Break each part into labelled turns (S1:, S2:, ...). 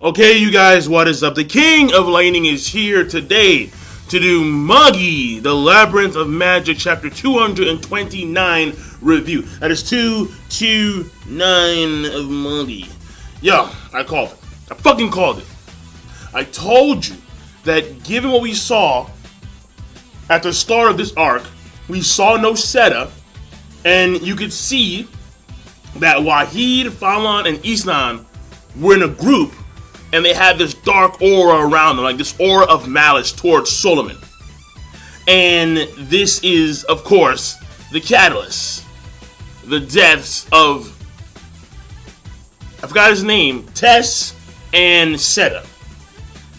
S1: Okay, you guys, what is up? The King of Lightning is here today to do Magi, the Labyrinth of Magic, chapter 229 review. That is 229 of Magi. Yo, I called it. I fucking called it. I told you that given what we saw at the start of this arc, we saw no setup, and you could see that Wahid, Falan, and Isnan were in a group, and they had this dark aura around them, like this aura of malice towards Solomon. And this is, of course, the catalyst. The deaths of, I forgot his name, Tess and Seta.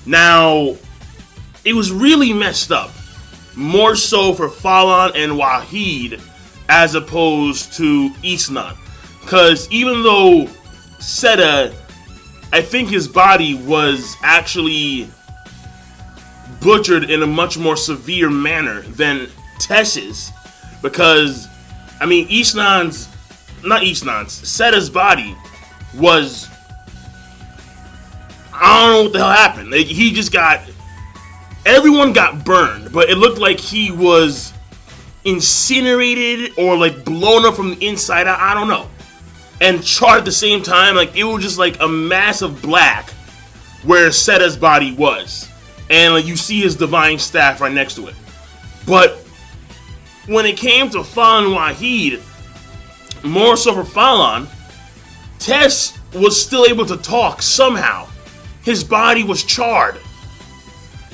S1: Now, it was really messed up. More so for Falan and Wahid as opposed to Isnan. Because even though Seta, I think his body was actually butchered in a much more severe manner than Tess's. Because, I mean, Seta's body was, I don't know what the hell happened. Like, he just got, everyone got burned, but it looked like he was incinerated or like blown up from the inside out, I don't know. And charred at the same time, like it was just like a mass of black where Seta's body was. And like you see his divine staff right next to it. But when it came to Falan Wahid, more so for Falan, Tess was still able to talk somehow. His body was charred.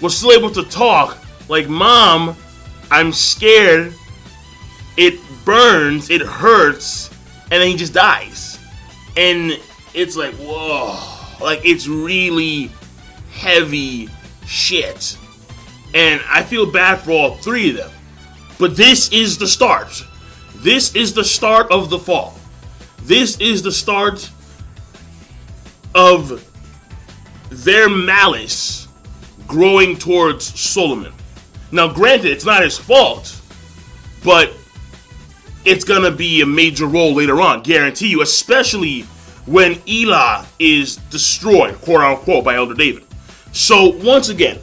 S1: Was still able to talk like, Mom, I'm scared. It burns, it hurts. And then he just dies. And it's like, whoa. Like, it's really heavy shit. And I feel bad for all three of them. But this is the start. This is the start of the fall. This is the start of their malice growing towards Solomon. Now, granted, it's not his fault. But it's gonna be a major role later on, guarantee you, especially when Ilah is destroyed, quote unquote, by Elder David. So, once again,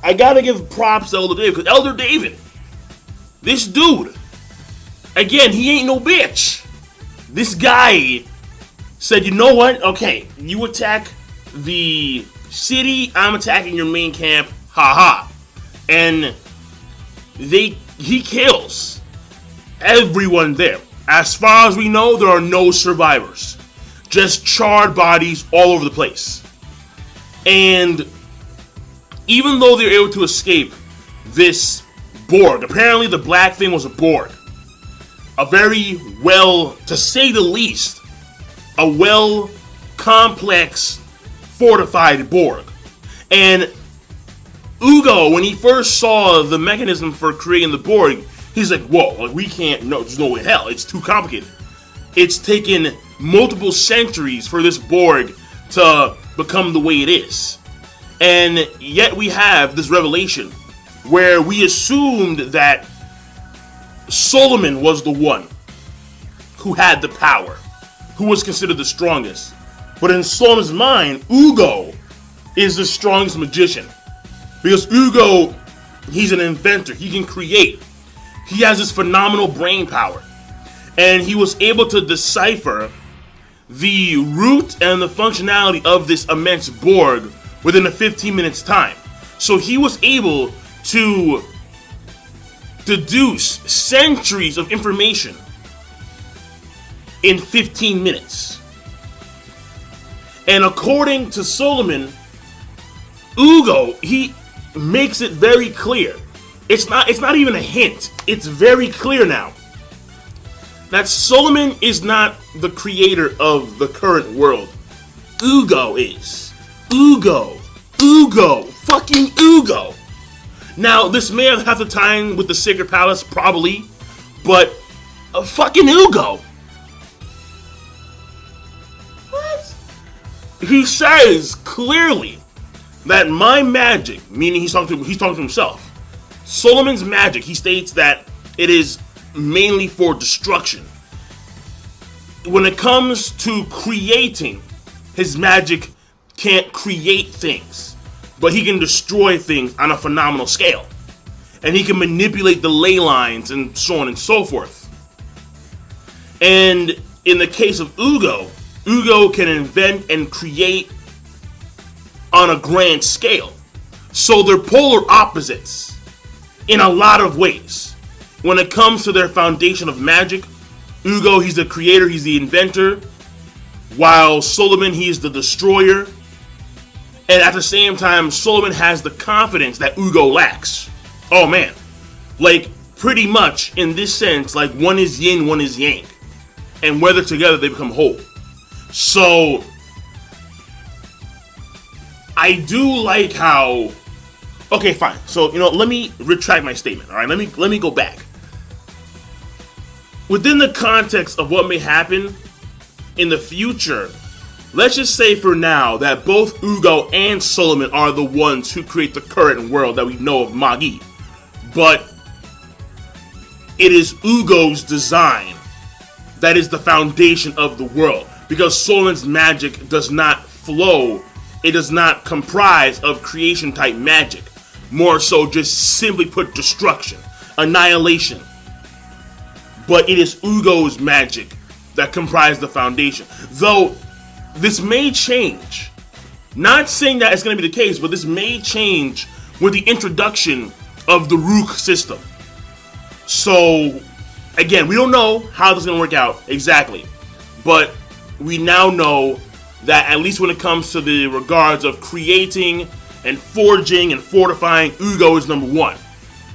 S1: I gotta give props to Elder David, because Elder David, this dude, again, he ain't no bitch. This guy said, you know what? Okay, you attack the city, I'm attacking your main camp, haha. And he kills everyone there. As far as we know, there are no survivors. Just charred bodies all over the place. And even though they're able to escape this Borg, apparently the black thing was a Borg. A very well, to say the least, a well complex, fortified Borg. And Ugo, when he first saw the mechanism for creating the Borg, he's like, whoa, like we can't, no, there's no way in hell, it's too complicated. It's taken multiple centuries for this Borg to become the way it is. And yet we have this revelation where we assumed that Solomon was the one who had the power, who was considered the strongest. But in Solomon's mind, Ugo is the strongest magician. Because Ugo, he's an inventor, he can create. He has this phenomenal brain power. And he was able to decipher the root and the functionality of this immense Borg within a 15 minutes time. So he was able to deduce centuries of information in 15 minutes. And according to Solomon, Ugo, he makes it very clear. It's not even a hint. It's very clear now that Solomon is not the creator of the current world. Ugo is. Ugo, fucking Ugo. Now, this may have had to tie in with the Sacred Palace, probably, but fucking Ugo. What? He says clearly that my magic, meaning he's talking to himself, Solomon's magic, he states that it is mainly for destruction. When it comes to creating his magic can't create things, but he can destroy things on a phenomenal scale. And he can manipulate the ley lines and so on and so forth. And in the case of Ugo, Ugo can invent and create on a grand scale. So they're polar opposites in a lot of ways. When it comes to their foundation of magic, Ugo, he's the creator, he's the inventor, while Solomon, he's the destroyer. And at the same time, Solomon has the confidence that Ugo lacks. Oh man, like pretty much in this sense, like one is yin, one is yang. And whether together they become whole. So I do like how, okay, fine. So, let me retract my statement. All right, let me go back. Within the context of what may happen in the future, let's just say for now that both Ugo and Solomon are the ones who create the current world that we know of Magi. But it is Ugo's design that is the foundation of the world. Because Solomon's magic does not flow, it does not comprise of creation type magic. More so just simply put destruction, annihilation. But it is Ugo's magic that comprises the foundation. Though this may change. Not saying that it's going to be the case, but this may change with the introduction of the Rook system. So, again, we don't know how this is going to work out exactly. But we now know that at least when it comes to the regards of creating and forging and fortifying, Ugo is number one.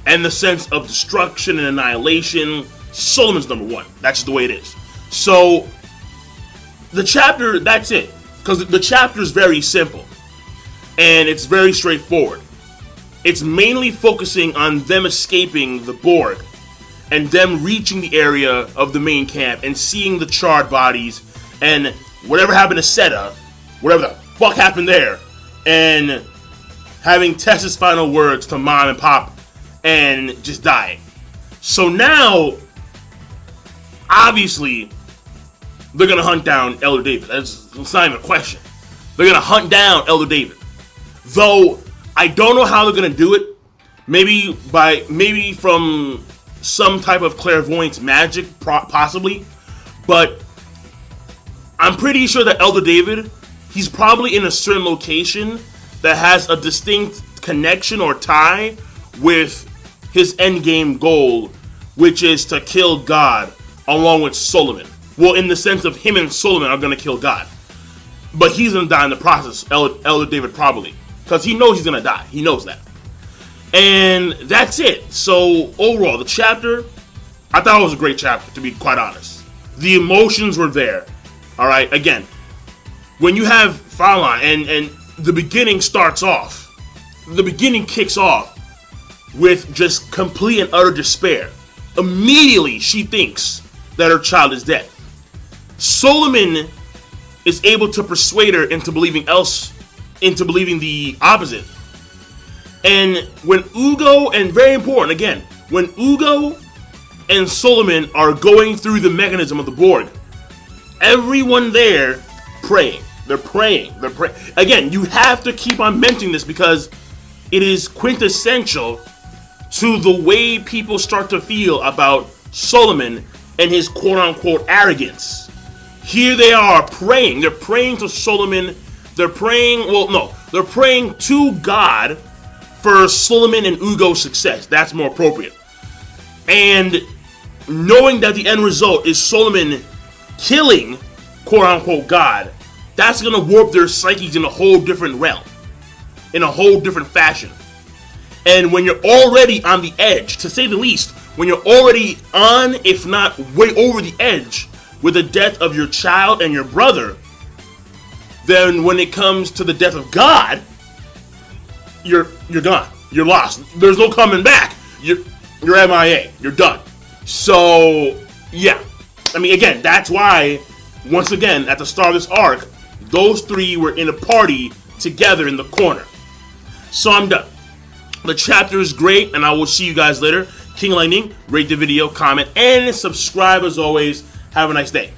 S1: And the sense of destruction and annihilation, Solomon's number one. That's just the way it is. So, the chapter, that's it. Because the chapter is very simple. And it's very straightforward. It's mainly focusing on them escaping the Borg. And them reaching the area of the main camp and seeing the charred bodies. And whatever happened to Seta, whatever the fuck happened there. And having Tessa's final words to Mom and Pop. And just dying. So now, obviously, they're going to hunt down Elder David. That's not even a question. They're going to hunt down Elder David. Though, I don't know how they're going to do it. Maybe from some type of clairvoyance magic, possibly. But I'm pretty sure that Elder David, he's probably in a certain location that has a distinct connection or tie with his endgame goal, which is to kill God along with Solomon. Well, in the sense of him and Solomon are going to kill God. But he's going to die in the process, Elder David probably. Because he knows he's going to die. He knows that. And that's it. So, overall, the chapter, I thought it was a great chapter, to be quite honest. The emotions were there. Alright, again, when you have Fallon and the beginning starts off, the beginning kicks off with just complete and utter despair. Immediately, she thinks that her child is dead. Solomon is able to persuade her into believing the opposite. And when Ugo, and very important again, when Ugo and Solomon are going through the mechanism of the Borg, everyone there praying. They're praying. Again, you have to keep on mentioning this because it is quintessential to the way people start to feel about Solomon and his quote-unquote arrogance. Here they are praying. They're praying to Solomon. They're praying to God for Solomon and Ugo's success. That's more appropriate. And knowing that the end result is Solomon killing quote-unquote God, that's going to warp their psyches in a whole different realm. In a whole different fashion. And when you're already on the edge, to say the least, when you're already on, if not way over the edge, with the death of your child and your brother, then when it comes to the death of God, you're done. You're lost. There's no coming back. You're MIA. You're done. So, yeah. I mean, again, that's why, once again, at the start of this arc, those three were in a party together in the corner. So I'm done. The chapter is great, and I will see you guys later. King Lightning, rate the video, comment, and subscribe as always. Have a nice day.